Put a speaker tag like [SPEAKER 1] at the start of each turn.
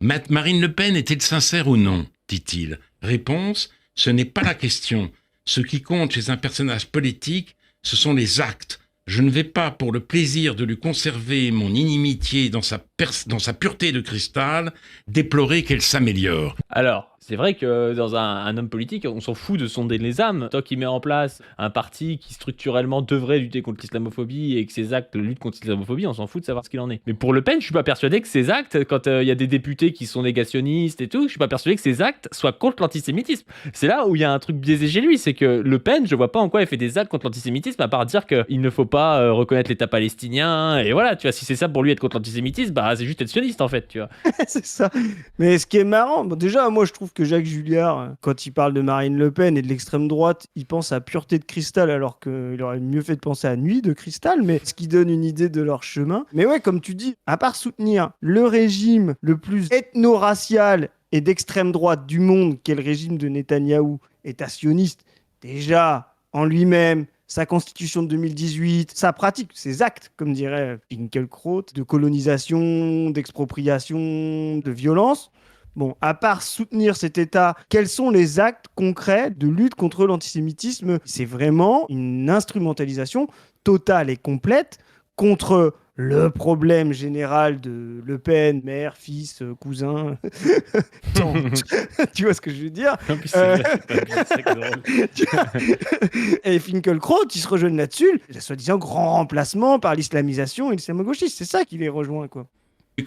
[SPEAKER 1] Marine Le Pen est-elle sincère ou non, dit-il. Réponse, ce n'est pas la question. Ce qui compte chez un personnage politique, ce sont les actes. Je ne vais pas, pour le plaisir de lui conserver mon inimitié dans dans sa pureté de cristal, déplorer qu'elle s'améliore.
[SPEAKER 2] Alors, c'est vrai que dans un homme politique, on s'en fout de sonder les âmes. Tant qu'il met en place un parti qui structurellement devrait lutter contre l'islamophobie et que ses actes luttent contre l'islamophobie, on s'en fout de savoir ce qu'il en est. Mais pour Le Pen, je suis pas persuadé que ses actes, quand il y a des députés qui sont négationnistes et tout, je suis pas persuadé que ses actes soient contre l'antisémitisme. C'est là où il y a un truc biaisé chez lui, c'est que Le Pen, je vois pas en quoi il fait des actes contre l'antisémitisme, à part dire qu'il ne faut pas reconnaître l'État palestinien, et voilà, tu vois, si c'est ça pour lui être contre l'antisémitisme, bah c'est juste être sioniste en fait, tu vois.
[SPEAKER 3] C'est ça. Mais ce qui est marrant, bon, déjà, moi je trouve que Jacques Julliard, quand il parle de Marine Le Pen et de l'extrême droite, il pense à pureté de cristal alors qu'il aurait mieux fait de penser à nuit de cristal, mais ce qui donne une idée de leur chemin. Mais ouais, comme tu dis, à part soutenir le régime le plus ethno-racial et d'extrême droite du monde, qu'est le régime de Netanyahou, État sioniste, déjà en lui-même, sa constitution de 2018, sa pratique, ses actes, comme dirait Finkielkraut, de colonisation, d'expropriation, de violence. Bon, à part soutenir cet État, quels sont les actes concrets de lutte contre l'antisémitisme? C'est vraiment une instrumentalisation totale et complète contre le problème général de Le Pen, mère, fils, cousin, tante. Tu vois ce que je veux dire?
[SPEAKER 2] En plus, c'est drôle.
[SPEAKER 3] Et Finkielkraut, ils se rejoignent là-dessus. La soi-disant grand remplacement par l'islamisation et l'islamo-gauchisme. C'est ça qui les rejoint, quoi.